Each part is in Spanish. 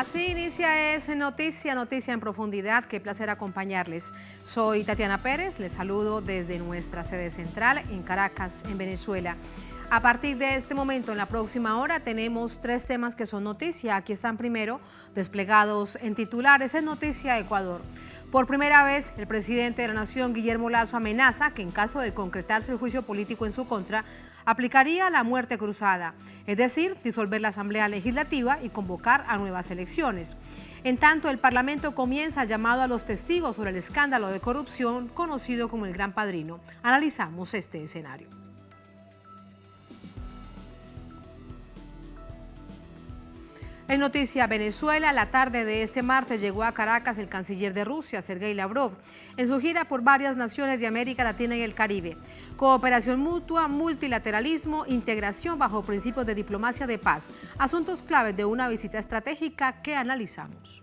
Así inicia Es Noticia, Noticia en Profundidad. Qué placer acompañarles. Soy Tatiana Pérez, les saludo desde nuestra sede central en Caracas, en Venezuela. A partir de este momento, en la próxima hora, tenemos 3 temas que son noticia. Aquí están primero desplegados en titulares. Es Noticia Ecuador. Por primera vez, el presidente de la Nación, Guillermo Lasso, amenaza que en caso de concretarse el juicio político en su contra, aplicaría la muerte cruzada, es decir, disolver la Asamblea Legislativa y convocar a nuevas elecciones. En tanto, el Parlamento comienza el llamado a los testigos sobre el escándalo de corrupción conocido como el Gran Padrino. Analizamos este escenario. En Noticia Venezuela, la tarde de este martes llegó a Caracas el canciller de Rusia, Sergei Lavrov, en su gira por varias naciones de América Latina y el Caribe. Cooperación mutua, multilateralismo, integración bajo principios de diplomacia de paz, asuntos claves de una visita estratégica que analizamos.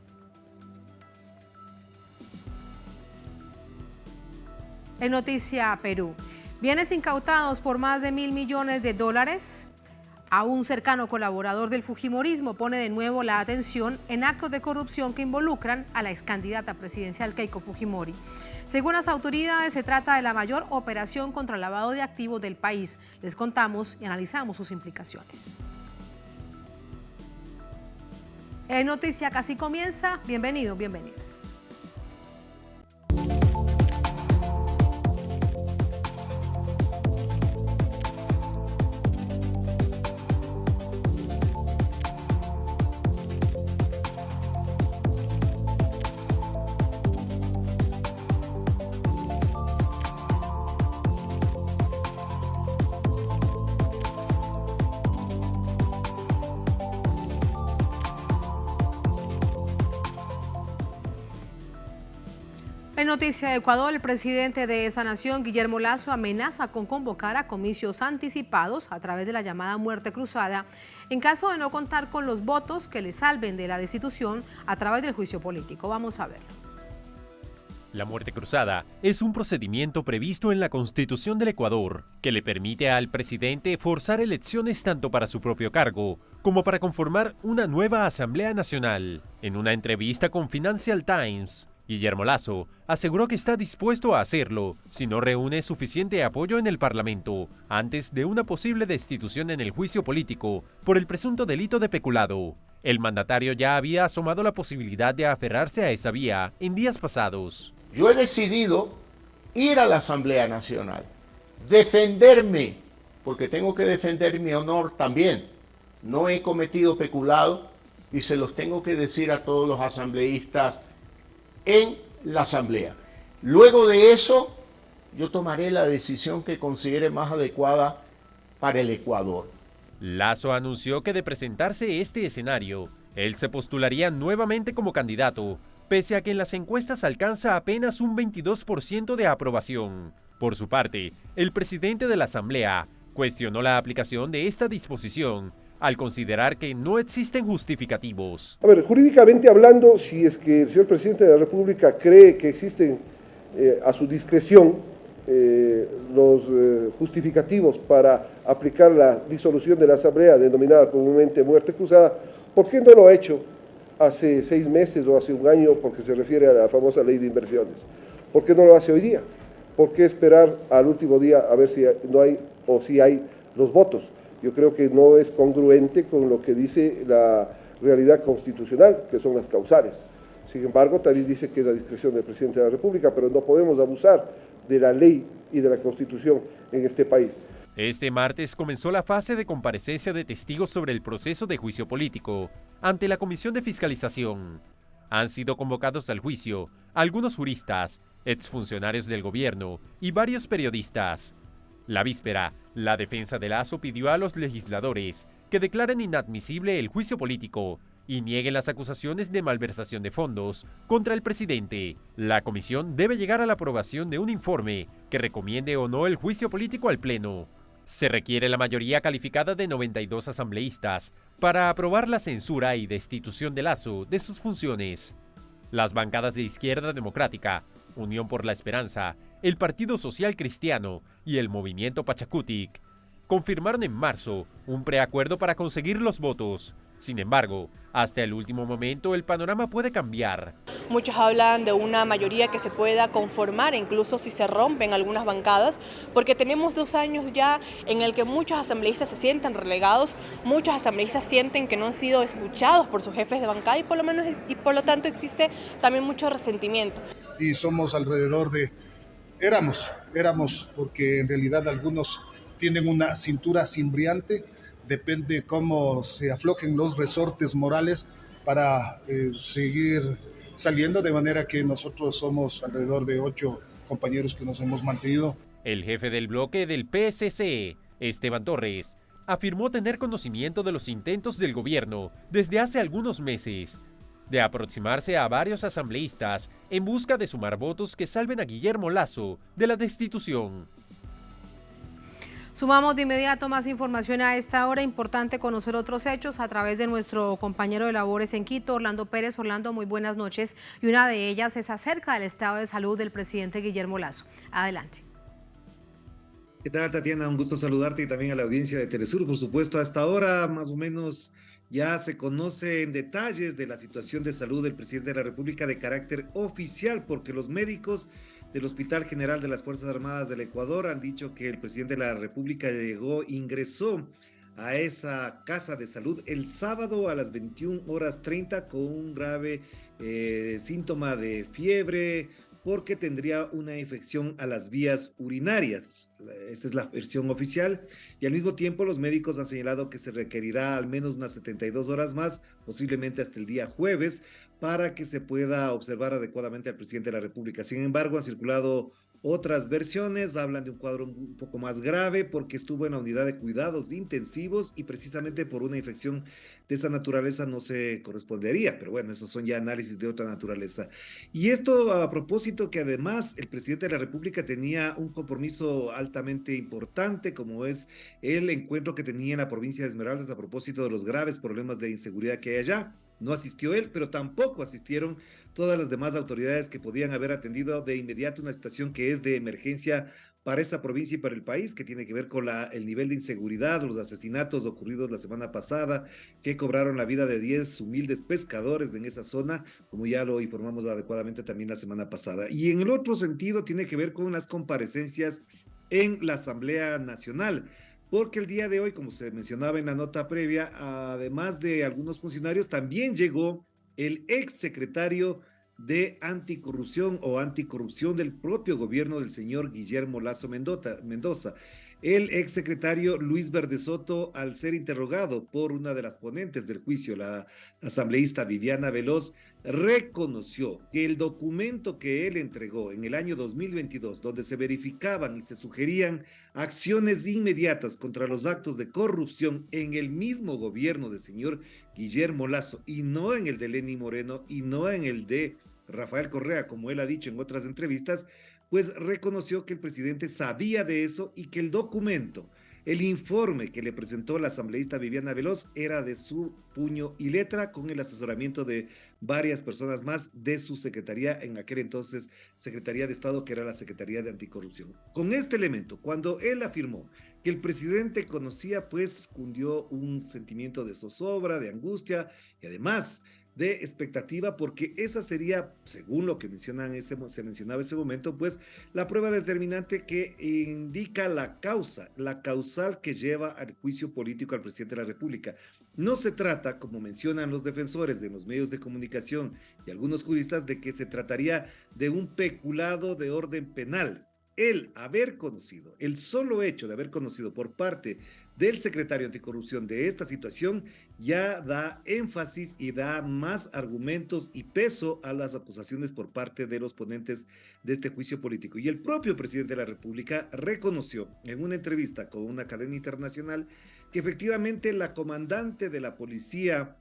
En Noticia Perú, bienes incautados por más de $1.000 millones. A un cercano colaborador del fujimorismo pone de nuevo la atención en actos de corrupción que involucran a la excandidata presidencial Keiko Fujimori. Según las autoridades, se trata de la mayor operación contra el lavado de activos del país. Les contamos y analizamos sus implicaciones. En Noticia Casi comienza. Bienvenidos, bienvenidas. En Noticia de Ecuador, el presidente de esta nación, Guillermo Lasso, amenaza con convocar a comicios anticipados a través de la llamada muerte cruzada en caso de no contar con los votos que le salven de la destitución a través del juicio político. Vamos a verlo. La muerte cruzada es un procedimiento previsto en la Constitución del Ecuador que le permite al presidente forzar elecciones tanto para su propio cargo como para conformar una nueva Asamblea Nacional. En una entrevista con Financial Times, Guillermo Lasso aseguró que está dispuesto a hacerlo si no reúne suficiente apoyo en el Parlamento antes de una posible destitución en el juicio político por el presunto delito de peculado. El mandatario ya había asomado la posibilidad de aferrarse a esa vía en días pasados. Yo he decidido ir a la Asamblea Nacional, defenderme, porque tengo que defender mi honor también. No he cometido peculado y se los tengo que decir a todos los asambleístas en la Asamblea. Luego de eso, yo tomaré la decisión que considere más adecuada para el Ecuador. Lasso anunció que de presentarse este escenario, él se postularía nuevamente como candidato, pese a que en las encuestas alcanza apenas un 22% de aprobación. Por su parte, el presidente de la Asamblea cuestionó la aplicación de esta disposición al considerar que no existen justificativos. A ver, jurídicamente hablando, si es que el señor presidente de la República cree que existen a su discreción los justificativos para aplicar la disolución de la Asamblea, denominada comúnmente muerte cruzada, ¿por qué no lo ha hecho hace 6 meses o hace un año, porque se refiere a la famosa ley de inversiones? ¿Por qué no lo hace hoy día? ¿Por qué esperar al último día a ver si no hay o si hay los votos? Yo creo que no es congruente con lo que dice la realidad constitucional, que son las causales. Sin embargo, también dice que es la discreción del presidente de la República, pero no podemos abusar de la ley y de la Constitución en este país. Este martes comenzó la fase de comparecencia de testigos sobre el proceso de juicio político ante la Comisión de Fiscalización. Han sido convocados al juicio algunos juristas, exfuncionarios del gobierno y varios periodistas. La víspera, la defensa de Lasso pidió a los legisladores que declaren inadmisible el juicio político y nieguen las acusaciones de malversación de fondos contra el presidente. La comisión debe llegar a la aprobación de un informe que recomiende o no el juicio político al Pleno. Se requiere la mayoría calificada de 92 asambleístas para aprobar la censura y destitución de Lasso de sus funciones. Las bancadas de Izquierda Democrática, Unión por la Esperanza, el Partido Social Cristiano y el Movimiento Pachakutik confirmaron en marzo un preacuerdo para conseguir los votos. Sin embargo, hasta el último momento el panorama puede cambiar. Muchos hablan de una mayoría que se pueda conformar, incluso si se rompen algunas bancadas, porque tenemos 2 años ya en el que muchos asambleístas se sienten relegados, muchos asambleístas sienten que no han sido escuchados por sus jefes de bancada y por lo tanto existe también mucho resentimiento. Y somos alrededor de, éramos, porque en realidad algunos tienen una cintura cimbriante, depende cómo se aflojen los resortes morales para seguir saliendo, de manera que nosotros somos alrededor de 8 compañeros que nos hemos mantenido. El jefe del bloque del PSC, Esteban Torres, afirmó tener conocimiento de los intentos del gobierno desde hace algunos meses de aproximarse a varios asambleístas en busca de sumar votos que salven a Guillermo Lasso de la destitución. Sumamos de inmediato más información a esta hora. Importante conocer otros hechos a través de nuestro compañero de labores en Quito, Orlando Pérez. Orlando, muy buenas noches. Y una de ellas es acerca del estado de salud del presidente Guillermo Lasso. Adelante. ¿Qué tal, Tatiana? Un gusto saludarte y también a la audiencia de Telesur. Por supuesto, a esta hora más o menos ya se conocen detalles de la situación de salud del presidente de la República de carácter oficial, porque los médicos del Hospital General de las Fuerzas Armadas del Ecuador han dicho que el presidente de la República ingresó a esa casa de salud el sábado a las 21:30 con un grave síntoma de fiebre, porque tendría una infección a las vías urinarias. Esa es la versión oficial. Y al mismo tiempo los médicos han señalado que se requerirá al menos unas 72 horas más, posiblemente hasta el día jueves, para que se pueda observar adecuadamente al presidente de la República. Sin embargo, han circulado otras versiones, hablan de un cuadro un poco más grave porque estuvo en la unidad de cuidados intensivos y precisamente por una infección de esa naturaleza no se correspondería, pero bueno, esos son ya análisis de otra naturaleza. Y esto a propósito que además el presidente de la República tenía un compromiso altamente importante, como es el encuentro que tenía en la provincia de Esmeraldas a propósito de los graves problemas de inseguridad que hay allá. No asistió él, pero tampoco asistieron todas las demás autoridades que podían haber atendido de inmediato una situación que es de emergencia para esa provincia y para el país, que tiene que ver con el nivel de inseguridad, los asesinatos ocurridos la semana pasada, que cobraron la vida de 10 humildes pescadores en esa zona, como ya lo informamos adecuadamente también la semana pasada. Y en el otro sentido tiene que ver con las comparecencias en la Asamblea Nacional, porque el día de hoy, como se mencionaba en la nota previa, además de algunos funcionarios, también llegó el exsecretario de anticorrupción del propio gobierno del señor Guillermo Lasso Mendoza. El exsecretario Luis Verde Soto, al ser interrogado por una de las ponentes del juicio, la asambleísta Viviana Veloz, reconoció que el documento que él entregó en el año 2022, donde se verificaban y se sugerían acciones inmediatas contra los actos de corrupción en el mismo gobierno del señor Guillermo Lasso, y no en el de Lenín Moreno, y no en el de Rafael Correa, como él ha dicho en otras entrevistas, pues reconoció que el presidente sabía de eso y que el documento, el informe que le presentó la asambleísta Viviana Veloz era de su puño y letra, con el asesoramiento de varias personas más de su secretaría, en aquel entonces Secretaría de Estado, que era la Secretaría de Anticorrupción. Con este elemento, cuando él afirmó que el presidente conocía, pues cundió un sentimiento de zozobra, de angustia y además de expectativa, porque esa sería, según lo que se mencionaba en ese momento, pues la prueba determinante que indica la causal que lleva al juicio político al presidente de la República. No se trata, como mencionan los defensores de los medios de comunicación y algunos juristas, de que se trataría de un peculado de orden penal. El solo hecho de haber conocido por parte del secretario anticorrupción de esta situación ya da énfasis y da más argumentos y peso a las acusaciones por parte de los ponentes de este juicio político. Y el propio presidente de la República reconoció en una entrevista con una cadena internacional que efectivamente la comandante de la policía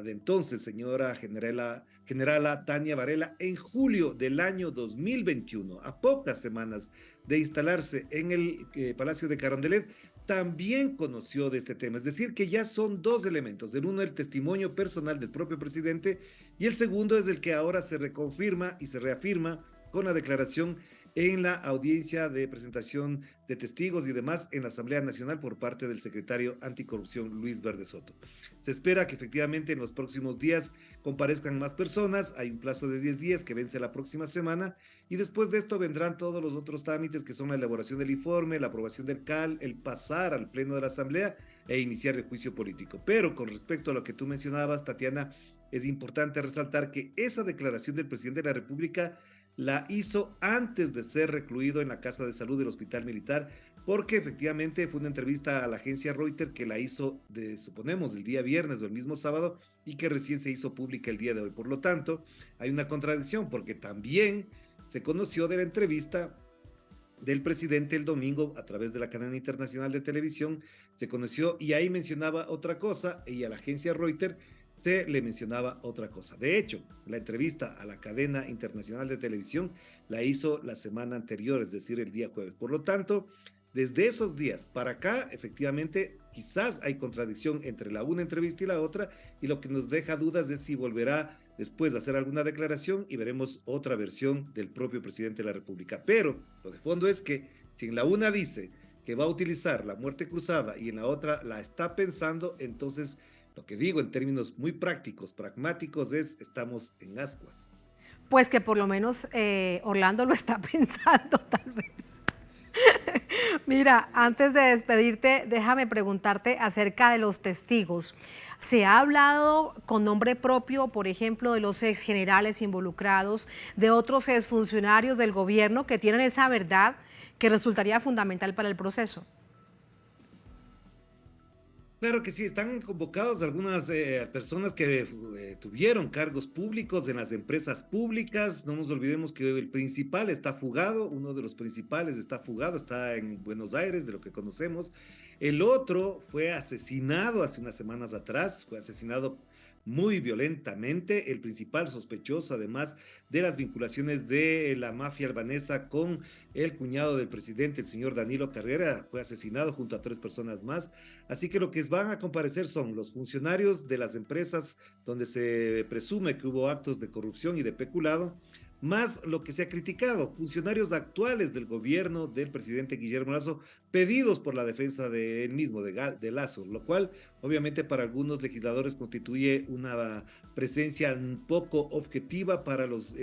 de entonces, señora generala Tania Varela, en julio del año 2021, a pocas semanas de instalarse en el Palacio de Carondelet, también conoció de este tema. Es decir, que ya son dos elementos. El uno, el testimonio personal del propio presidente, y el segundo es el que ahora se reconfirma y se reafirma con la declaración en la audiencia de presentación de testigos y demás en la Asamblea Nacional por parte del secretario anticorrupción Luis Verde Soto. Se espera que efectivamente en los próximos días comparezcan más personas, hay un plazo de 10 días que vence la próxima semana y después de esto vendrán todos los otros trámites que son la elaboración del informe, la aprobación del CAL, el pasar al pleno de la Asamblea e iniciar el juicio político. Pero con respecto a lo que tú mencionabas, Tatiana, es importante resaltar que esa declaración del presidente de la República la hizo antes de ser recluido en la Casa de Salud del Hospital Militar, porque efectivamente fue una entrevista a la agencia Reuters que la hizo, suponemos, el día viernes o el mismo sábado y que recién se hizo pública el día de hoy. Por lo tanto, hay una contradicción porque también se conoció de la entrevista del presidente el domingo a través de la cadena internacional de televisión, se conoció y ahí mencionaba otra cosa y a la agencia Reuters se le mencionaba otra cosa. De hecho, la entrevista a la cadena internacional de televisión la hizo la semana anterior, es decir, el día jueves. Por lo tanto, desde esos días para acá, efectivamente, quizás hay contradicción entre la una entrevista y la otra, y lo que nos deja dudas es si volverá después de hacer alguna declaración y veremos otra versión del propio presidente de la República. Pero lo de fondo es que si en la una dice que va a utilizar la muerte cruzada y en la otra la está pensando, entonces lo que digo en términos muy prácticos, pragmáticos, es estamos en ascuas. Pues que por lo menos Orlando lo está pensando, tal vez. Mira, antes de despedirte, déjame preguntarte acerca de los testigos. ¿Se ha hablado con nombre propio, por ejemplo, de los exgenerales involucrados, de otros exfuncionarios del gobierno que tienen esa verdad que resultaría fundamental para el proceso? Claro que sí, están convocados algunas personas que tuvieron cargos públicos en las empresas públicas. No nos olvidemos que el principal está fugado, uno de los principales está fugado, está en Buenos Aires, de lo que conocemos. El otro fue asesinado hace unas semanas atrás, fue asesinado muy violentamente, el principal sospechoso además de las vinculaciones de la mafia albanesa con el cuñado del presidente, el señor Danilo Carrera, fue asesinado junto a 3 personas más. Así que lo que van a comparecer son los funcionarios de las empresas donde se presume que hubo actos de corrupción y de peculado, más lo que se ha criticado, funcionarios actuales del gobierno del presidente Guillermo Lasso, pedidos por la defensa de él mismo, de Lasso, lo cual obviamente para algunos legisladores constituye una presencia un poco objetiva para los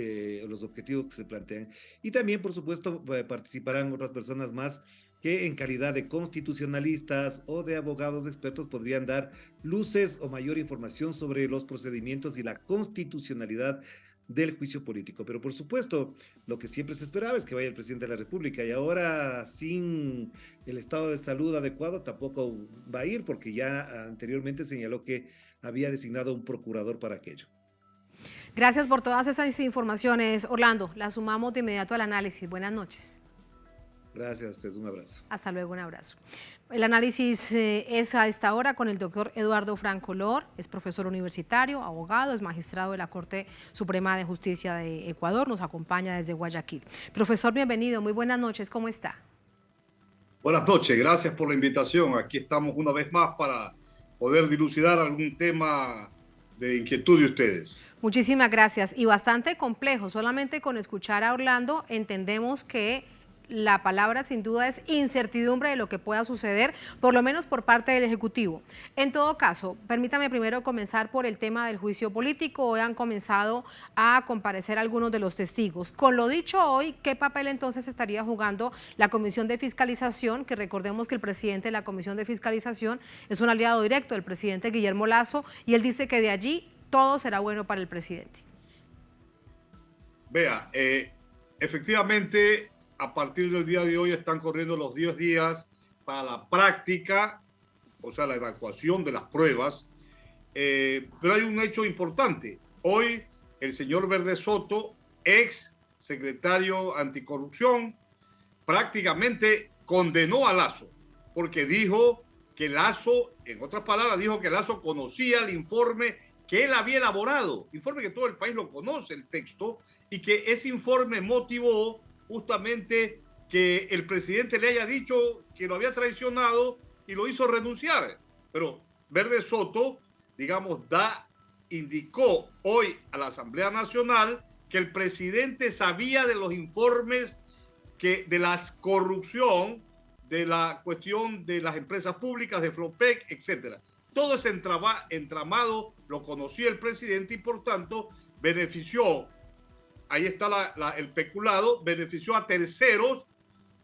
objetivos que se plantean. Y también, por supuesto, participarán otras personas más que en calidad de constitucionalistas o de abogados expertos podrían dar luces o mayor información sobre los procedimientos y la constitucionalidad del juicio político. Pero por supuesto, lo que siempre se esperaba es que vaya el presidente de la República y ahora sin el estado de salud adecuado tampoco va a ir porque ya anteriormente señaló que había designado un procurador para aquello. Gracias por todas esas informaciones, Orlando. Las sumamos de inmediato al análisis. Buenas noches. Gracias a ustedes, un abrazo. Hasta luego, un abrazo. El análisis es a esta hora con el doctor Eduardo Franco Lor, es profesor universitario, abogado, es magistrado de la Corte Suprema de Justicia de Ecuador, nos acompaña desde Guayaquil. Profesor, bienvenido, muy buenas noches, ¿cómo está? Buenas noches, gracias por la invitación. Aquí estamos una vez más para poder dilucidar algún tema de inquietud de ustedes. Muchísimas gracias y bastante complejo, solamente con escuchar a Orlando entendemos que la palabra sin duda es incertidumbre de lo que pueda suceder, por lo menos por parte del Ejecutivo. En todo caso, permítame primero comenzar por el tema del juicio político. Hoy han comenzado a comparecer algunos de los testigos. Con lo dicho hoy, ¿qué papel entonces estaría jugando la Comisión de Fiscalización? Que recordemos que el presidente de la Comisión de Fiscalización es un aliado directo del presidente Guillermo Lasso y él dice que de allí todo será bueno para el presidente. Vea, efectivamente, a partir del día de hoy están corriendo los 10 días para la práctica, o sea, la evacuación de las pruebas. Pero hay un hecho importante. Hoy el señor Verde Soto, ex secretario anticorrupción, prácticamente condenó a Lasso, porque dijo que Lasso, en otras palabras, dijo que Lasso conocía el informe que él había elaborado, informe que todo el país lo conoce, el texto, y que ese informe motivó justamente que el presidente le haya dicho que lo había traicionado y lo hizo renunciar. Pero Verde Soto, digamos, indicó hoy a la Asamblea Nacional que el presidente sabía de los informes que de la corrupción, de la cuestión de las empresas públicas, de Flopec, etcétera. Todo ese entramado lo conocía el presidente y por tanto benefició, ahí está el peculado, benefició a terceros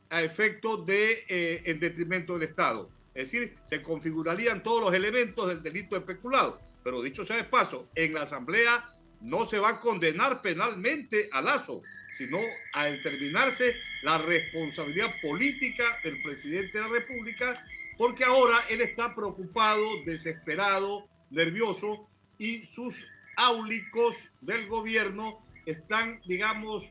a efecto de en detrimento del Estado. Es decir, se configurarían todos los elementos del delito de peculado. Pero dicho sea de paso, en la Asamblea no se va a condenar penalmente a Lasso, sino a determinarse la responsabilidad política del presidente de la República, porque ahora él está preocupado, desesperado, nervioso, y sus áulicos del gobierno están, digamos,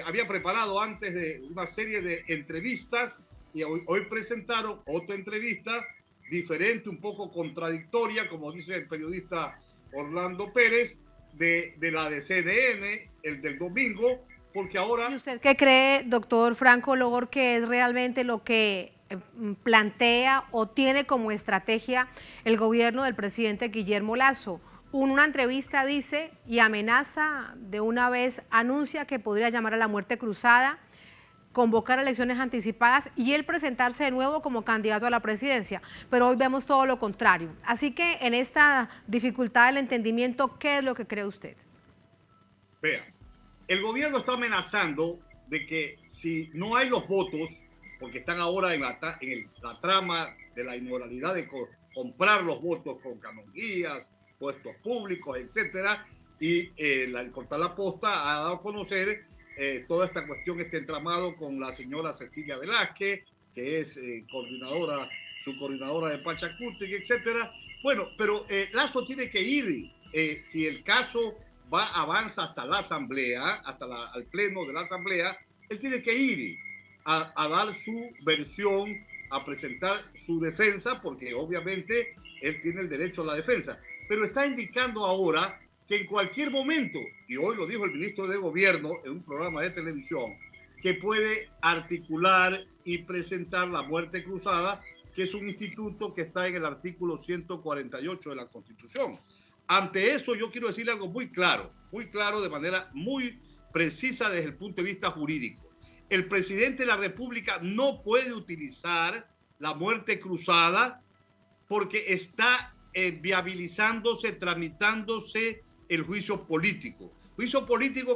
había preparado antes de una serie de entrevistas y hoy presentaron otra entrevista diferente, un poco contradictoria, como dice el periodista Orlando Pérez, de la de CNN, el del domingo, porque ahora... ¿Y usted qué cree, doctor Franco Lor, que es realmente lo que plantea o tiene como estrategia el gobierno del presidente Guillermo Lasso? Una entrevista dice y amenaza, de una vez anuncia que podría llamar a la muerte cruzada, convocar elecciones anticipadas y él presentarse de nuevo como candidato a la presidencia, pero hoy vemos todo lo contrario. Así que en esta dificultad del entendimiento, ¿qué es lo que cree usted? Vea, el gobierno está amenazando de que si no hay los votos, porque están ahora en la trama de la inmoralidad de comprar los votos con canonjías, puestos públicos, etcétera, y el Cortar la Posta ha dado a conocer toda esta cuestión, este entramado con la señora Cecilia Velázquez, que es subcoordinadora de Pachacutic, etcétera. Bueno, pero Lasso tiene que ir, si el caso avanza hasta la Asamblea, al pleno de la Asamblea, él tiene que ir a dar su versión, a presentar su defensa, porque obviamente él tiene el derecho a la defensa. Pero está indicando ahora que en cualquier momento, y hoy lo dijo el ministro de Gobierno en un programa de televisión, que puede articular y presentar la muerte cruzada, que es un instituto que está en el artículo 148 de la Constitución. Ante eso yo quiero decirle algo muy claro, de manera muy precisa desde el punto de vista jurídico. El presidente de la República no puede utilizar la muerte cruzada porque está viabilizándose, tramitándose el juicio político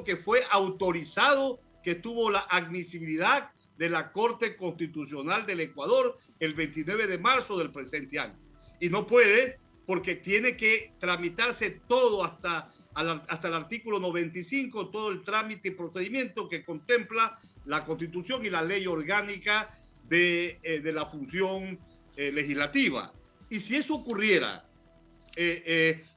que fue autorizado, que tuvo la admisibilidad de la Corte Constitucional del Ecuador el 29 de marzo del presente año. Y no puede porque tiene que tramitarse todo hasta el artículo 95, todo el trámite y procedimiento que contempla la Constitución y la ley orgánica de la función legislativa. Y si eso ocurriera,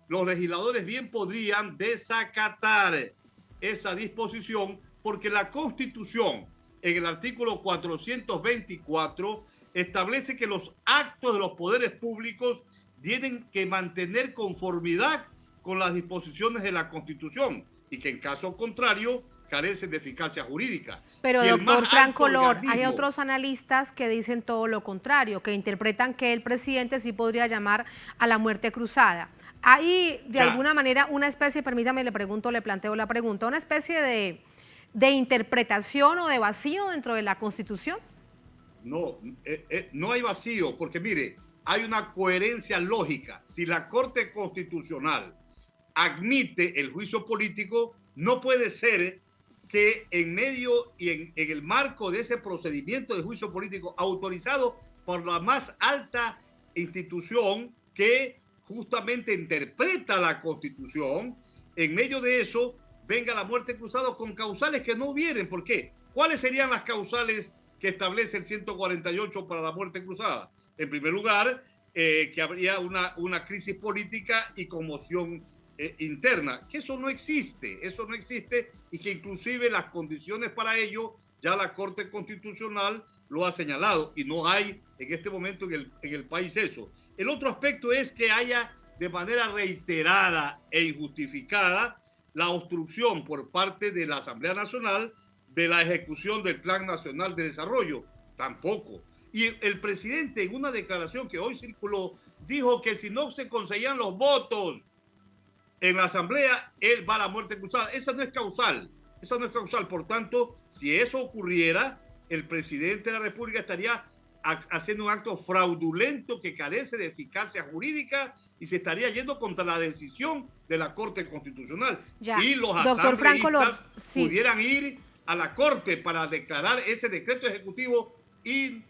los legisladores bien podrían desacatar esa disposición, porque la Constitución, en el artículo 424, establece que los actos de los poderes públicos tienen que mantener conformidad con las disposiciones de la Constitución y que en caso contrario carecen de eficacia jurídica. Pero si doctor Franco Lor, hay otros analistas que dicen todo lo contrario, que interpretan que el presidente sí podría llamar a la muerte cruzada. Hay de alguna manera una especie, permítame, le planteo la pregunta, una especie de interpretación o de vacío dentro de la Constitución. No, no hay vacío, porque mire, hay una coherencia lógica. Si la Corte Constitucional admite el juicio político, no puede ser que en medio y en el marco de ese procedimiento de juicio político autorizado por la más alta institución que justamente interpreta la Constitución, en medio de eso venga la muerte cruzada con causales que no hubieran. ¿Por qué? ¿Cuáles serían las causales que establece el 148 para la muerte cruzada? En primer lugar, que habría una crisis política y conmoción interna, que eso no existe y que inclusive las condiciones para ello ya la Corte Constitucional lo ha señalado y no hay en este momento en el país eso. El otro aspecto es que haya de manera reiterada e injustificada la obstrucción por parte de la Asamblea Nacional de la ejecución del Plan Nacional de Desarrollo. Tampoco. Y el presidente, en una declaración que hoy circuló, dijo que si no se conseguían los votos en la Asamblea, él va a la muerte cruzada. Esa no es causal. Esa no es causal. Por tanto, si eso ocurriera, el presidente de la República estaría haciendo un acto fraudulento que carece de eficacia jurídica y se estaría yendo contra la decisión de la Corte Constitucional. Ya. Y los Doctor Franco, asambleístas sí, pudieran ir a la Corte para declarar ese decreto ejecutivo y,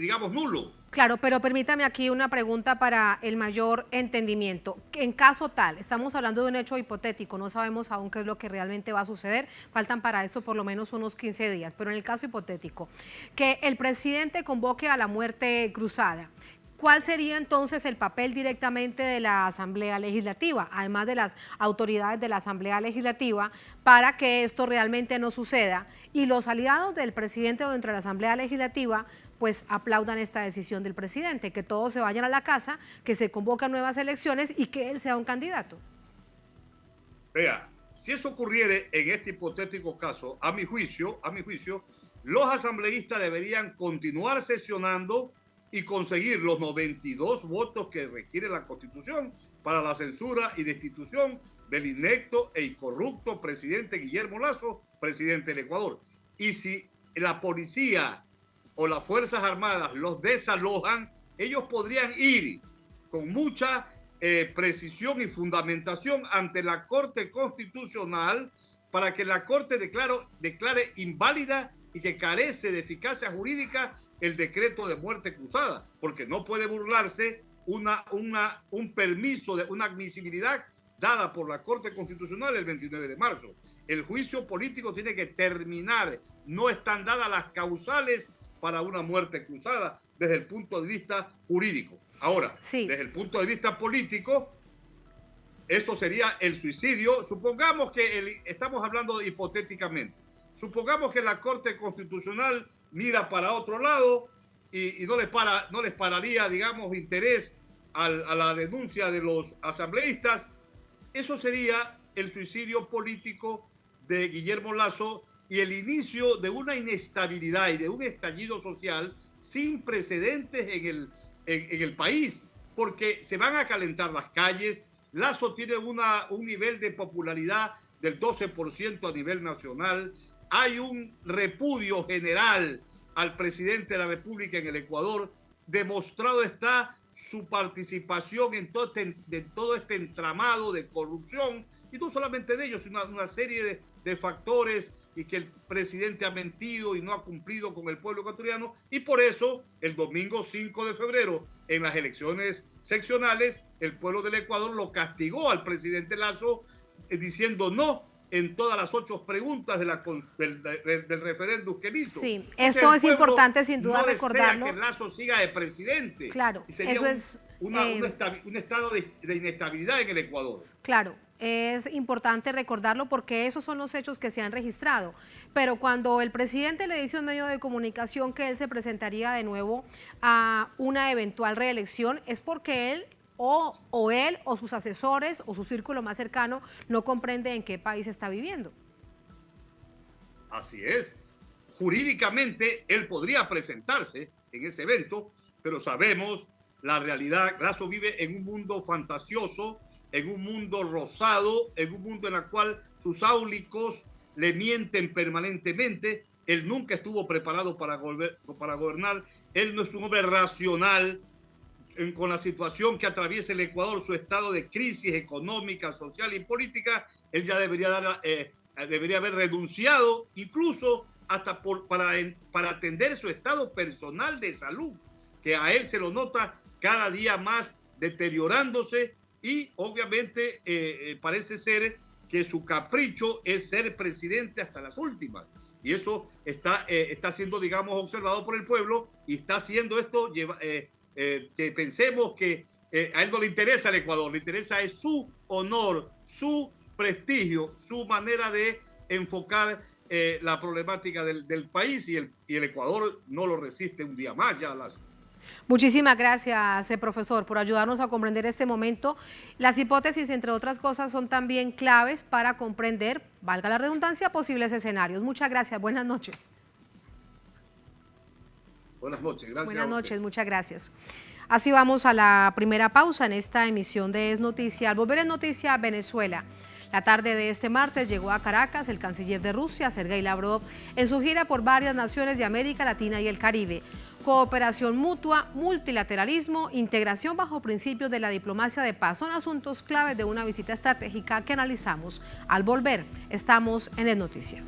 digamos, nulo. Claro, pero permítame aquí una pregunta para el mayor entendimiento. En caso tal, estamos hablando de un hecho hipotético, no sabemos aún qué es lo que realmente va a suceder, faltan para esto por lo menos unos 15 días, pero en el caso hipotético, que el presidente convoque a la muerte cruzada, ¿cuál sería entonces el papel directamente de la Asamblea Legislativa, además de las autoridades de la Asamblea Legislativa, para que esto realmente no suceda? Y los aliados del presidente dentro de la Asamblea Legislativa pues aplaudan esta decisión del presidente, que todos se vayan a la casa, que se convocan nuevas elecciones y que él sea un candidato. Vea, si eso ocurriere en este hipotético caso, a mi juicio, los asambleístas deberían continuar sesionando y conseguir los 92 votos que requiere la Constitución para la censura y destitución del inepto e incorrupto presidente Guillermo Lasso, presidente del Ecuador. Y si la policía o las Fuerzas Armadas los desalojan, ellos podrían ir con mucha precisión y fundamentación ante la Corte Constitucional para que la Corte declare inválida y que carece de eficacia jurídica el decreto de muerte cruzada, porque no puede burlarse un permiso de una admisibilidad dada por la Corte Constitucional el 29 de marzo. El juicio político tiene que terminar, no están dadas las causales para una muerte cruzada desde el punto de vista jurídico. Ahora, sí, desde el punto de vista político, eso sería el suicidio. Supongamos que estamos hablando hipotéticamente. Supongamos que la Corte Constitucional mira para otro lado y no les pararía, digamos, interés a la denuncia de los asambleístas. Eso sería el suicidio político de Guillermo Lasso y el inicio de una inestabilidad y de un estallido social sin precedentes en el país, porque se van a calentar las calles. Lasso tiene un nivel de popularidad del 12% a nivel nacional. Hay un repudio general al presidente de la República en el Ecuador. Demostrado está su participación en todo este entramado de corrupción, y no solamente de ellos, sino una serie de factores, y que el presidente ha mentido y no ha cumplido con el pueblo ecuatoriano, y por eso el domingo 5 de febrero en las elecciones seccionales el pueblo del Ecuador lo castigó al presidente Lasso diciendo no en todas las 8 preguntas del referéndum que hizo. Sí, esto es importante sin duda recordarlo. Que Lasso siga de presidente. Claro, y sería eso es un estado de inestabilidad en el Ecuador. Claro. Es importante recordarlo porque esos son los hechos que se han registrado. Pero cuando el presidente le dice a un medio de comunicación que él se presentaría de nuevo a una eventual reelección, es porque él o sus asesores o su círculo más cercano no comprende en qué país está viviendo. Así es. Jurídicamente él podría presentarse en ese evento, pero sabemos la realidad. Lasso vive en un mundo fantasioso, en un mundo rosado, en un mundo en el cual sus áulicos le mienten permanentemente. Él nunca estuvo preparado para gobernar. Él no es un hombre racional. Con la situación que atraviesa el Ecuador, su estado de crisis económica, social y política, él ya debería haber renunciado, incluso hasta para atender su estado personal de salud, que a él se lo nota cada día más deteriorándose. Y obviamente parece ser que su capricho es ser presidente hasta las últimas. Y eso está siendo, digamos, observado por el pueblo, y está haciendo esto que pensemos que a él no le interesa el Ecuador, le interesa es su honor, su prestigio, su manera de enfocar la problemática del país, y el Ecuador no lo resiste un día más ya. Muchísimas gracias, profesor, por ayudarnos a comprender este momento. Las hipótesis, entre otras cosas, son también claves para comprender, valga la redundancia, posibles escenarios. Muchas gracias, buenas noches. Buenas noches, gracias. Buenas noches, muchas gracias. Así vamos a la primera pausa en esta emisión de Es Noticia. Al volver en Noticia Venezuela, La tarde de este martes llegó a Caracas el canciller de Rusia, Sergei Lavrov, en su gira por varias naciones de América Latina y el Caribe. Cooperación mutua, multilateralismo, integración bajo principios de la diplomacia de paz son asuntos claves de una visita estratégica que analizamos. Al volver, estamos en el Noticiero.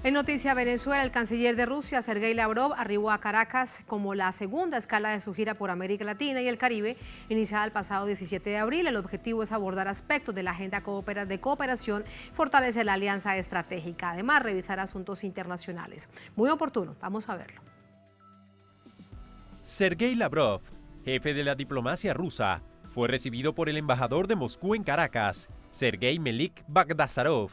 En Noticia Venezuela, el canciller de Rusia, Sergei Lavrov, arribó a Caracas como la segunda escala de su gira por América Latina y el Caribe, iniciada el pasado 17 de abril. El objetivo es abordar aspectos de la agenda de cooperación, fortalecer la alianza estratégica, además revisar asuntos internacionales. Muy oportuno, vamos a verlo. Sergei Lavrov, jefe de la diplomacia rusa, fue recibido por el embajador de Moscú en Caracas, Sergei Melik Bagdasarov,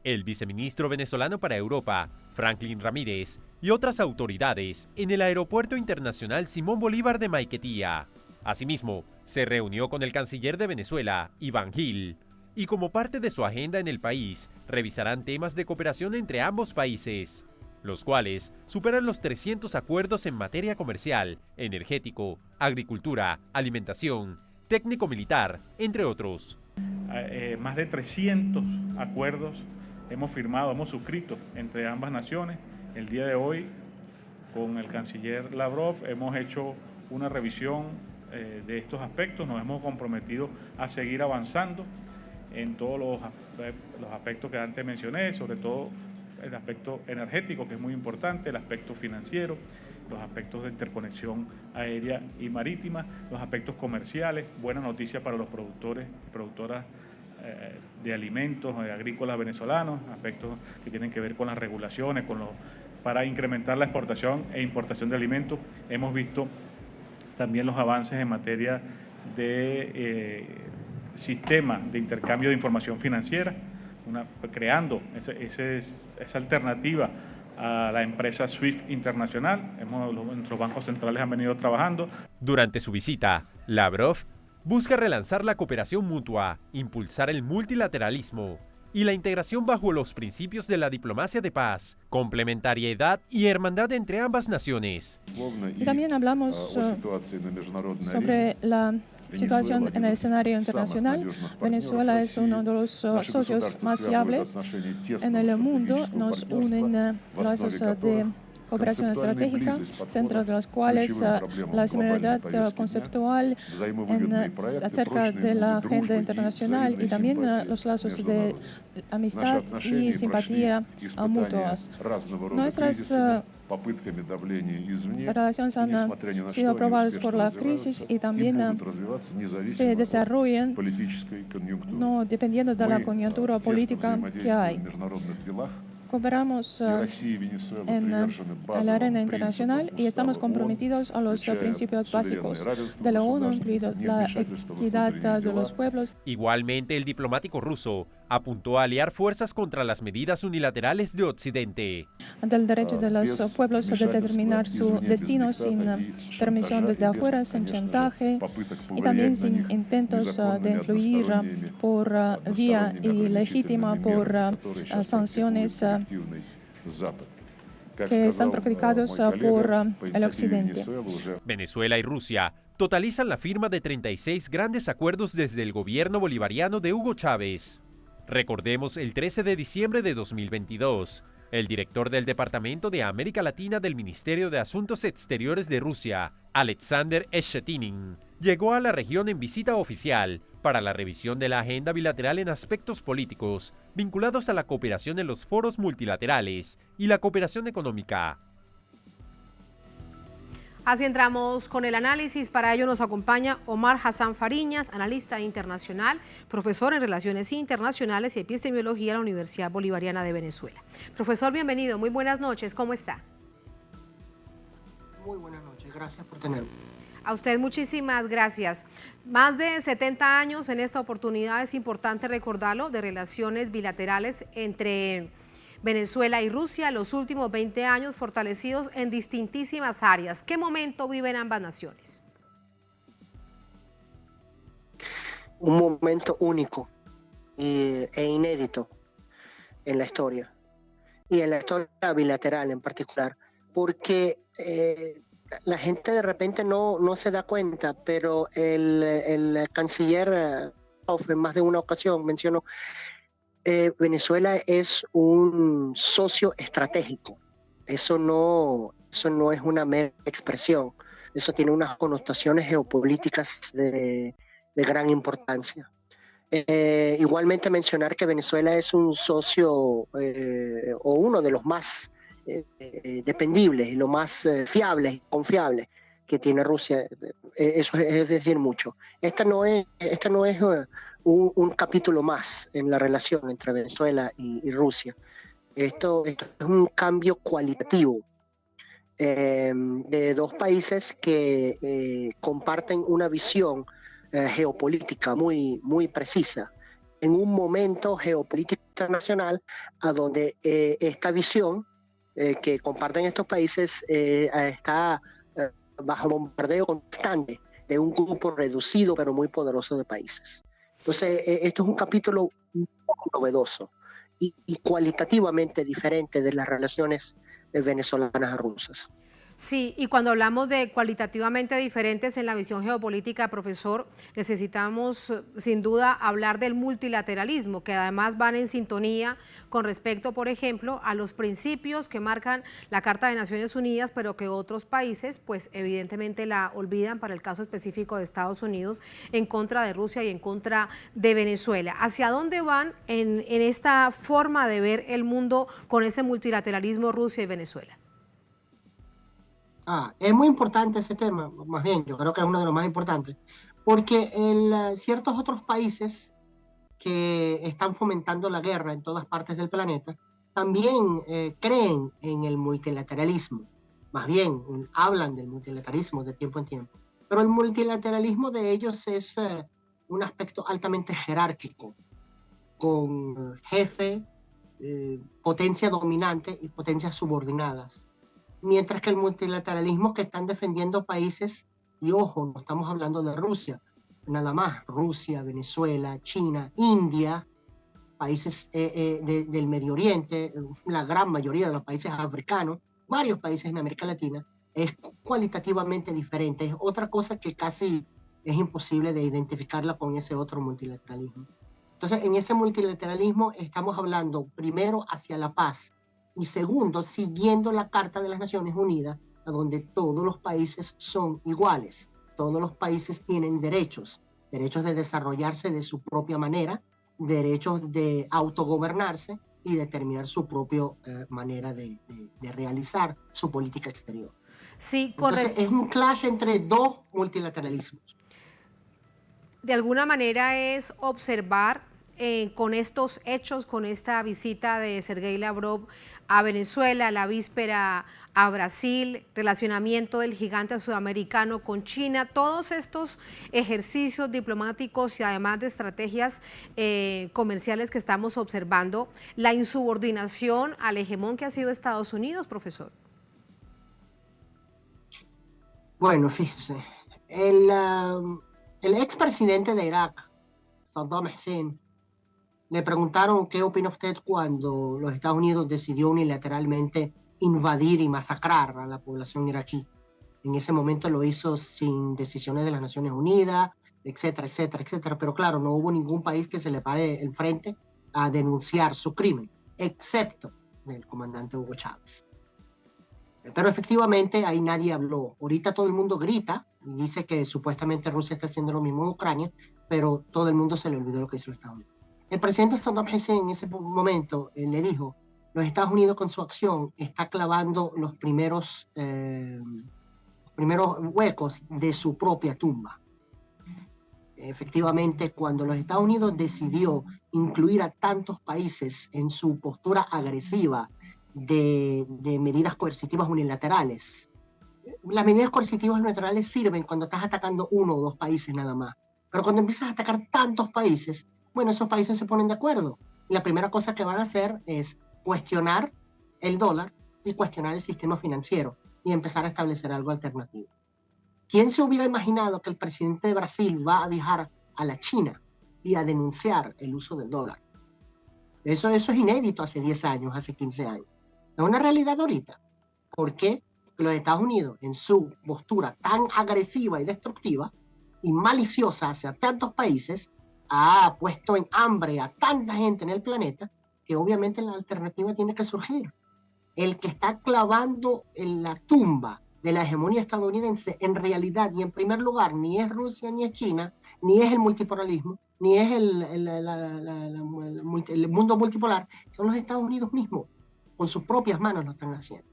el viceministro venezolano para Europa, Franklin Ramírez, y otras autoridades en el Aeropuerto Internacional Simón Bolívar de Maiquetía. Asimismo, se reunió con el canciller de Venezuela, Iván Gil, y como parte de su agenda en el país, revisarán temas de cooperación entre ambos países, los cuales superan los 300 acuerdos en materia comercial, energético, agricultura, alimentación, técnico-militar, entre otros. Más de 300 acuerdos hemos firmado, hemos suscrito entre ambas naciones. El día de hoy, con el canciller Lavrov, hemos hecho una revisión de estos aspectos. Nos hemos comprometido a seguir avanzando en todos los aspectos que antes mencioné, sobre todo el aspecto energético, que es muy importante, el aspecto financiero, los aspectos de interconexión aérea y marítima, los aspectos comerciales. Buena noticia para los productores y productoras de alimentos agrícolas venezolanos, aspectos que tienen que ver con las regulaciones, para incrementar la exportación e importación de alimentos. Hemos visto también los avances en materia de sistema de intercambio de información financiera, creando esa alternativa a la empresa SWIFT internacional. Nuestros bancos centrales han venido trabajando. Durante su visita, Lavrov busca relanzar la cooperación mutua, impulsar el multilateralismo y la integración bajo los principios de la diplomacia de paz, complementariedad y hermandad entre ambas naciones. Y también hablamos sobre la situación en el escenario internacional. Venezuela es uno de los socios más fiables en el mundo. Nos unen lazos de cooperación estratégica, centro de los cuales la similaridad conceptual acerca de la agenda internacional y también los lazos de amistad y simpatía mutuas. Nuestras relaciones han sido aprobadas por la crisis y también se desarrollan no dependiendo de la coyuntura política que hay. Cooperamos en la arena internacional y estamos comprometidos a los principios básicos de la ONU, incluido la equidad de los pueblos. Igualmente, el diplomático ruso Apuntó a aliar fuerzas contra las medidas unilaterales de Occidente. Del derecho de los pueblos a determinar su destino sin permisión desde afuera, sin chantaje y también sin intentos de influir por vía ilegítima, por sanciones que están practicados por el Occidente. Venezuela y Rusia totalizan la firma de 36 grandes acuerdos desde el gobierno bolivariano de Hugo Chávez. Recordemos el 13 de diciembre de 2022, el director del Departamento de América Latina del Ministerio de Asuntos Exteriores de Rusia, Alexander Eshetinin, llegó a la región en visita oficial para la revisión de la agenda bilateral en aspectos políticos vinculados a la cooperación en los foros multilaterales y la cooperación económica. Así entramos con el análisis. Para ello nos acompaña Omar Hassan Fariñas, analista internacional, profesor en Relaciones Internacionales y Epistemología en la Universidad Bolivariana de Venezuela. Profesor, bienvenido. Muy buenas noches. ¿Cómo está? Muy buenas noches. Gracias por tenerme. A usted muchísimas gracias. Más de 70 años en esta oportunidad, es importante recordarlo, de relaciones bilaterales entre Venezuela y Rusia, los últimos 20 años fortalecidos en distintísimas áreas. ¿Qué momento viven ambas naciones? Un momento único e inédito en la historia, y en la historia bilateral en particular, porque la gente de repente no se da cuenta, pero el canciller en más de una ocasión mencionó Venezuela es un socio estratégico. Eso no es una mera expresión. Eso tiene unas connotaciones geopolíticas de gran importancia. Igualmente mencionar que Venezuela es un socio o uno de los más dependibles y los más fiables y confiables que tiene Rusia. Eso es decir mucho. Esta no es un capítulo más en la relación entre Venezuela y Rusia. Esto es un cambio cualitativo de dos países que comparten una visión geopolítica muy, muy precisa, en un momento geopolítico internacional a donde esta visión que comparten estos países está bajo bombardeo constante de un grupo reducido pero muy poderoso de países. Entonces, esto es un capítulo muy novedoso y cualitativamente diferente de las relaciones venezolanas a rusas. Sí, y cuando hablamos de cualitativamente diferentes en la visión geopolítica, profesor, necesitamos sin duda hablar del multilateralismo, que además van en sintonía con respecto, por ejemplo, a los principios que marcan la Carta de Naciones Unidas, pero que otros países, pues evidentemente la olvidan, para el caso específico de Estados Unidos, en contra de Rusia y en contra de Venezuela. ¿Hacia dónde van en esta forma de ver el mundo con ese multilateralismo Rusia y Venezuela? Es muy importante ese tema, más bien, yo creo que es uno de los más importantes, porque ciertos otros países que están fomentando la guerra en todas partes del planeta también creen en el multilateralismo, más bien hablan del multilateralismo de tiempo en tiempo, pero el multilateralismo de ellos es un aspecto altamente jerárquico, con jefe, potencia dominante y potencias subordinadas. Mientras que el multilateralismo que están defendiendo países, y ojo, no estamos hablando de Rusia, nada más, Rusia, Venezuela, China, India, países del Medio Oriente, la gran mayoría de los países africanos, varios países en América Latina, es cualitativamente diferente, es otra cosa que casi es imposible de identificarla con ese otro multilateralismo. Entonces, en ese multilateralismo estamos hablando primero hacia la paz, y segundo, siguiendo la Carta de las Naciones Unidas, a donde todos los países son iguales, todos los países tienen derechos de desarrollarse de su propia manera, derechos de autogobernarse y determinar su propia manera de realizar su política exterior. Sí, entonces es un clash entre dos multilateralismos. De alguna manera es observar con estos hechos, con esta visita de Sergei Lavrov a Venezuela, la víspera a Brasil, relacionamiento del gigante sudamericano con China, todos estos ejercicios diplomáticos y además de estrategias comerciales que estamos observando, la insubordinación al hegemón que ha sido Estados Unidos, profesor? Bueno, fíjese, el expresidente de Irak, Saddam Hussein, le preguntaron qué opina usted cuando los Estados Unidos decidió unilateralmente invadir y masacrar a la población iraquí. En ese momento lo hizo sin decisiones de las Naciones Unidas, etcétera, etcétera, etcétera. Pero claro, no hubo ningún país que se le pare enfrente a denunciar su crimen, excepto el comandante Hugo Chávez. Pero efectivamente ahí nadie habló. Ahorita todo el mundo grita y dice que supuestamente Rusia está haciendo lo mismo en Ucrania, pero todo el mundo se le olvidó lo que hizo Estados Unidos. El presidente Saddam Hussein en ese momento le dijo, los Estados Unidos con su acción está clavando los primeros huecos de su propia tumba. Efectivamente, cuando los Estados Unidos decidió incluir a tantos países en su postura agresiva de medidas coercitivas unilaterales, las medidas coercitivas unilaterales sirven cuando estás atacando uno o dos países nada más. Pero cuando empiezas a atacar tantos países, bueno, esos países se ponen de acuerdo. Y la primera cosa que van a hacer es cuestionar el dólar y cuestionar el sistema financiero y empezar a establecer algo alternativo. ¿Quién se hubiera imaginado que el presidente de Brasil va a viajar a la China y a denunciar el uso del dólar? Eso es inédito hace 10 años, hace 15 años. Es una realidad ahorita. ¿Por qué? Porque los Estados Unidos, en su postura tan agresiva y destructiva y maliciosa hacia tantos países, ha puesto en hambre a tanta gente en el planeta que obviamente la alternativa tiene que surgir. El que está clavando en la tumba de la hegemonía estadounidense en realidad y en primer lugar ni es Rusia ni es China, ni es el multipolarismo, ni es el mundo multipolar, son los Estados Unidos mismos. Con sus propias manos lo están haciendo.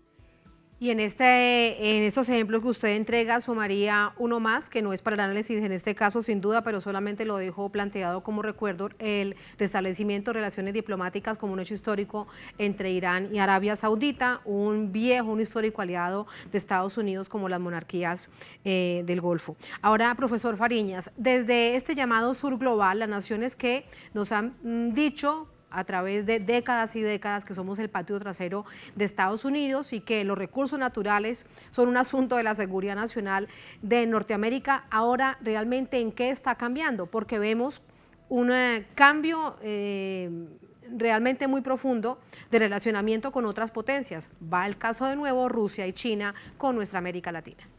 Y en estos ejemplos que usted entrega, sumaría uno más, que no es para el análisis en este caso sin duda, pero solamente lo dejo planteado como recuerdo, el restablecimiento de relaciones diplomáticas como un hecho histórico entre Irán y Arabia Saudita, un histórico aliado de Estados Unidos como las monarquías del Golfo. Ahora, profesor Fariñas, desde este llamado sur global, las naciones que nos han dicho a través de décadas y décadas que somos el patio trasero de Estados Unidos y que los recursos naturales son un asunto de la seguridad nacional de Norteamérica, ahora realmente ¿en qué está cambiando? Porque vemos un cambio realmente muy profundo de relacionamiento con otras potencias. Va el caso de nuevo Rusia y China con nuestra América Latina.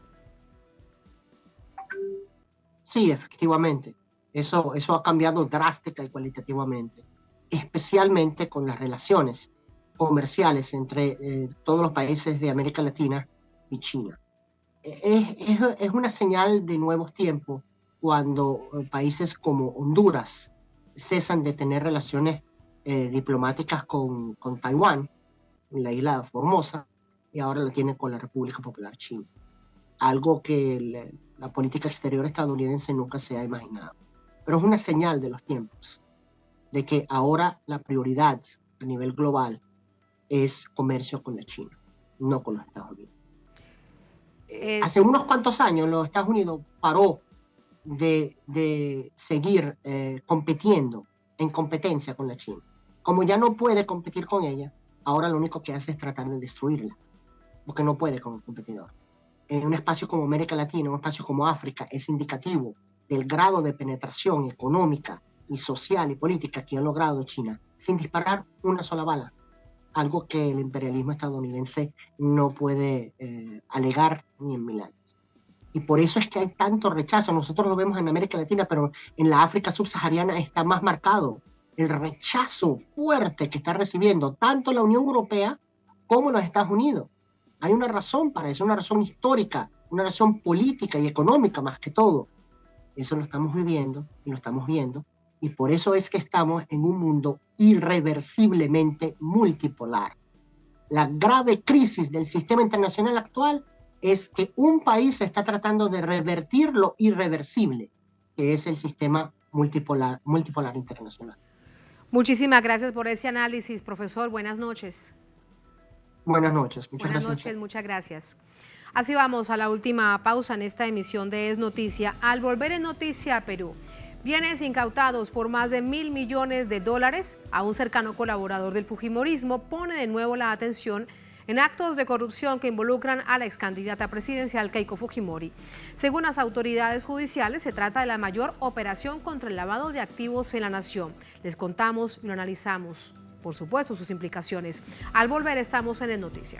Sí, efectivamente. Eso ha cambiado drástica y cualitativamente, especialmente con las relaciones comerciales entre todos los países de América Latina y China. Es una señal de nuevos tiempos cuando países como Honduras cesan de tener relaciones diplomáticas con Taiwán, la isla Formosa, y ahora lo tienen con la República Popular China. Algo que la política exterior estadounidense nunca se ha imaginado. Pero es una señal de los tiempos, de que ahora la prioridad a nivel global es comercio con la China, no con los Estados Unidos. Hace unos cuantos años los Estados Unidos paró de seguir compitiendo en competencia con la China. Como ya no puede competir con ella, ahora lo único que hace es tratar de destruirla, porque no puede con el competidor. En un espacio como América Latina, un espacio como África, es indicativo del grado de penetración económica y social y política que ha logrado China sin disparar una sola bala, algo que el imperialismo estadounidense no puede alegar ni en 1000 años. Y por eso es que hay tanto rechazo. Nosotros lo vemos en América Latina, pero en la África subsahariana está más marcado el rechazo fuerte que está recibiendo tanto la Unión Europea como los Estados Unidos. Hay una razón para eso, una razón histórica, una razón política y económica más que todo. Eso lo estamos viviendo y lo estamos viendo. Y por eso es que estamos en un mundo irreversiblemente multipolar. La grave crisis del sistema internacional actual es que un país está tratando de revertir lo irreversible, que es el sistema multipolar internacional. Muchísimas gracias por ese análisis, profesor. Buenas noches. Buenas noches. Buenas noches, muchas gracias. Así vamos a la última pausa en esta emisión de Es Noticia. Al volver en Noticia a Perú, bienes incautados por más de $1.000 millones a un cercano colaborador del fujimorismo pone de nuevo la atención en actos de corrupción que involucran a la ex candidata presidencial Keiko Fujimori. Según las autoridades judiciales, se trata de la mayor operación contra el lavado de activos en la nación. Les contamos y lo analizamos, por supuesto, sus implicaciones. Al volver estamos en Es Noticia.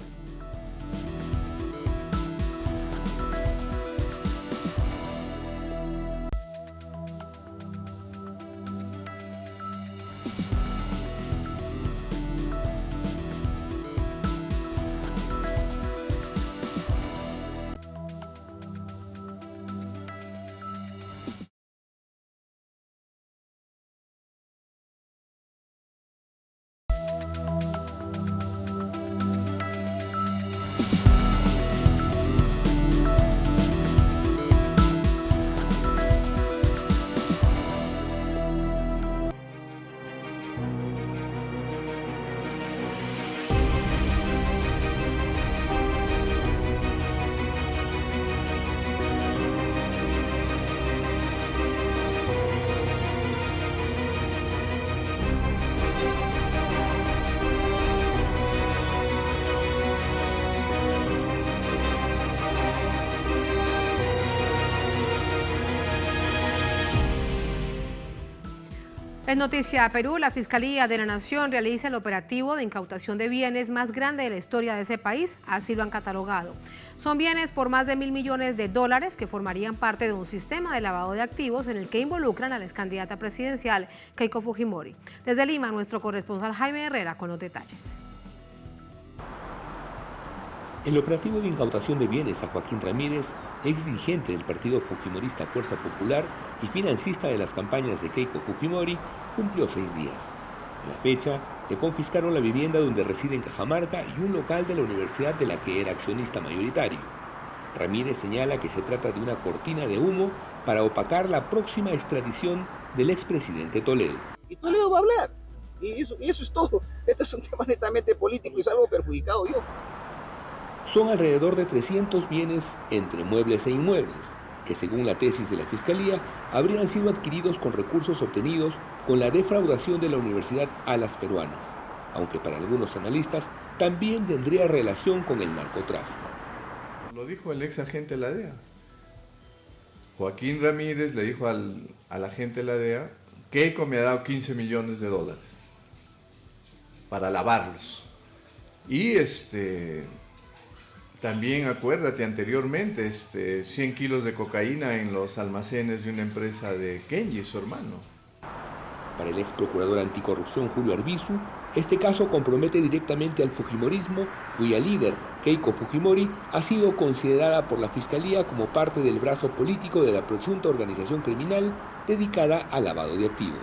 En Noticia Perú, la Fiscalía de la Nación realiza el operativo de incautación de bienes más grande de la historia de ese país, así lo han catalogado. Son bienes por más de $1.000 millones que formarían parte de un sistema de lavado de activos en el que involucran a la excandidata presidencial Keiko Fujimori. Desde Lima, nuestro corresponsal Jaime Herrera con los detalles. El operativo de incautación de bienes a Joaquín Ramírez, ex dirigente del partido fujimorista Fuerza Popular y financista de las campañas de Keiko Fujimori, cumplió 6 días. En la fecha, le confiscaron la vivienda donde reside en Cajamarca y un local de la universidad de la que era accionista mayoritario. Ramírez señala que se trata de una cortina de humo para opacar la próxima extradición del expresidente Toledo. Y Toledo va a hablar, y eso es todo. Esto es un tema netamente político y salgo perjudicado yo. Son alrededor de 300 bienes entre muebles e inmuebles, que según la tesis de la Fiscalía, habrían sido adquiridos con recursos obtenidos con la defraudación de la universidad a las peruanas, aunque para algunos analistas también tendría relación con el narcotráfico. Lo dijo el ex agente de la DEA. Joaquín Ramírez le dijo al agente de la DEA, Keiko me ha dado $15 millones para lavarlos. Y también acuérdate anteriormente, 100 kilos de cocaína en los almacenes de una empresa de Kenji, su hermano. Para el ex procurador anticorrupción Julio Arbizu, este caso compromete directamente al fujimorismo, cuya líder, Keiko Fujimori, ha sido considerada por la Fiscalía como parte del brazo político de la presunta organización criminal dedicada al lavado de activos.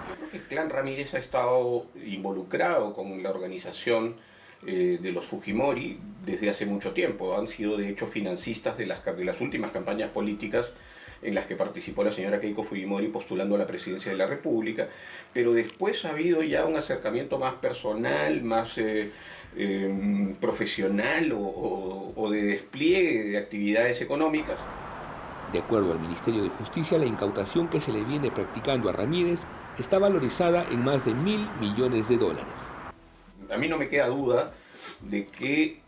Yo creo que el clan Ramírez ha estado involucrado con la organización de los Fujimori desde hace mucho tiempo. Han sido de hecho financistas de las últimas campañas políticas en las que participó la señora Keiko Fujimori postulando a la presidencia de la República, pero después ha habido ya un acercamiento más personal, más profesional o de despliegue de actividades económicas. De acuerdo al Ministerio de Justicia, la incautación que se le viene practicando a Ramírez está valorizada en más de $1.000 millones. A mí no me queda duda de que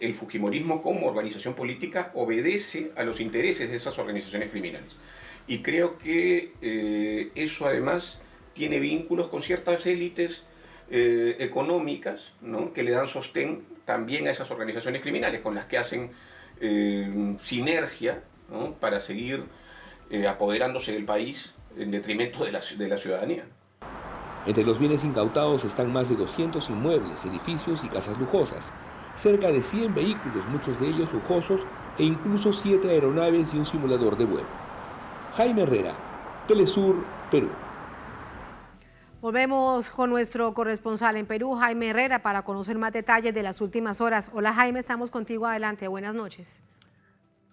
el fujimorismo como organización política obedece a los intereses de esas organizaciones criminales. Y creo que eso además tiene vínculos con ciertas élites económicas, ¿no?, que le dan sostén también a esas organizaciones criminales, con las que hacen sinergia, ¿no?, para seguir apoderándose del país en detrimento de la ciudadanía. Entre los bienes incautados están más de 200 inmuebles, edificios y casas lujosas, cerca de 100 vehículos, muchos de ellos lujosos, e incluso 7 aeronaves y un simulador de vuelo. Jaime Herrera, Telesur, Perú. Volvemos con nuestro corresponsal en Perú, Jaime Herrera, para conocer más detalles de las últimas horas. Hola Jaime, estamos contigo, adelante, buenas noches.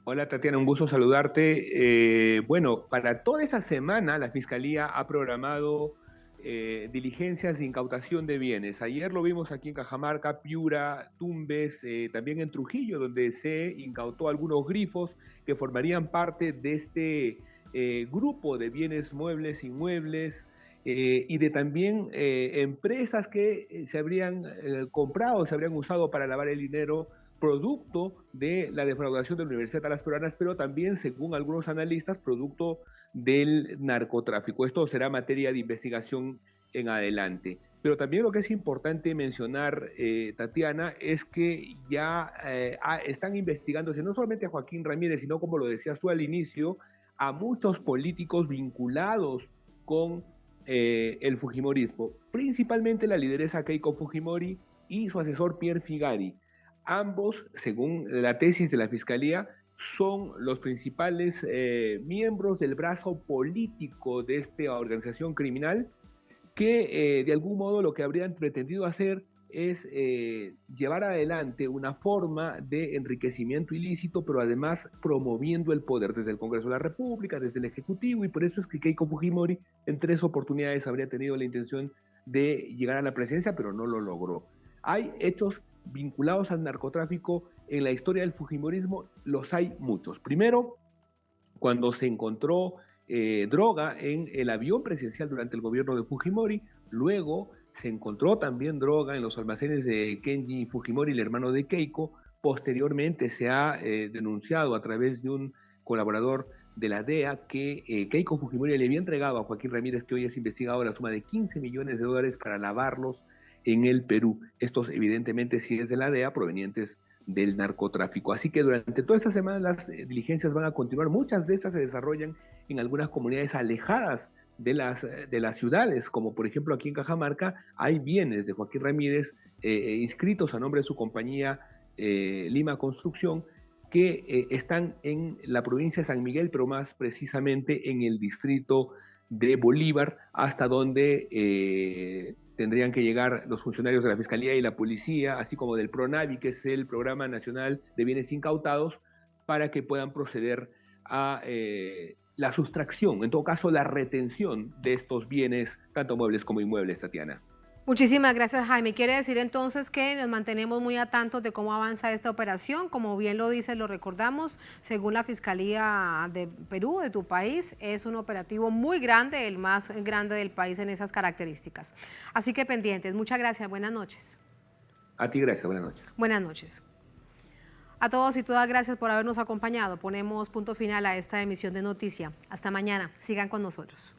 Hola Tatiana, un gusto saludarte. Bueno, para toda esta semana la Fiscalía ha programado diligencias de incautación de bienes. Ayer lo vimos aquí en Cajamarca, Piura, Tumbes, también en Trujillo, donde se incautó algunos grifos que formarían parte de este grupo de bienes muebles, inmuebles, y de también empresas que se habrían comprado, se habrían usado para lavar el dinero producto de la defraudación de la Universidad de las Peruanas, pero también, según algunos analistas, producto del narcotráfico. Esto será materia de investigación en adelante. Pero también lo que es importante mencionar, Tatiana, es que ya están investigándose no solamente a Joaquín Ramírez, sino, como lo decías tú al inicio, a muchos políticos vinculados con el fujimorismo, principalmente la lideresa Keiko Fujimori y su asesor Pierre Figari. Ambos, según la tesis de la Fiscalía, son los principales miembros del brazo político de esta organización criminal que de algún modo lo que habrían pretendido hacer es llevar adelante una forma de enriquecimiento ilícito, pero además promoviendo el poder desde el Congreso de la República, desde el Ejecutivo, y por eso es que Keiko Fujimori en 3 oportunidades habría tenido la intención de llegar a la presidencia, pero no lo logró. Hay hechos vinculados al narcotráfico en la historia del fujimorismo, los hay muchos. Primero, cuando se encontró droga en el avión presidencial durante el gobierno de Fujimori, luego se encontró también droga en los almacenes de Kenji Fujimori, el hermano de Keiko. Posteriormente se ha denunciado a través de un colaborador de la DEA que Keiko Fujimori le había entregado a Joaquín Ramírez, que hoy es investigado, la suma de $15 millones para lavarlos en el Perú. Estos evidentemente sí es de la DEA, provenientes del narcotráfico. Así que durante toda esta semana las diligencias van a continuar. Muchas de estas se desarrollan en algunas comunidades alejadas de las ciudades, como por ejemplo aquí en Cajamarca hay bienes de Joaquín Ramírez inscritos a nombre de su compañía Lima Construcción, que están en la provincia de San Miguel, pero más precisamente en el distrito de Bolívar, hasta donde tendrían que llegar los funcionarios de la Fiscalía y la Policía, así como del PRONAVI, que es el Programa Nacional de Bienes Incautados, para que puedan proceder a la sustracción, en todo caso la retención de estos bienes, tanto muebles como inmuebles, Tatiana. Muchísimas gracias, Jaime. Quiere decir entonces que nos mantenemos muy atentos de cómo avanza esta operación. Como bien lo dice, lo recordamos, según la Fiscalía de Perú, de tu país, es un operativo muy grande, el más grande del país en esas características. Así que pendientes. Muchas gracias. Buenas noches. A ti, gracias. Buenas noches. Buenas noches. A todos y todas, gracias por habernos acompañado. Ponemos punto final a esta emisión de Noticia. Hasta mañana. Sigan con nosotros.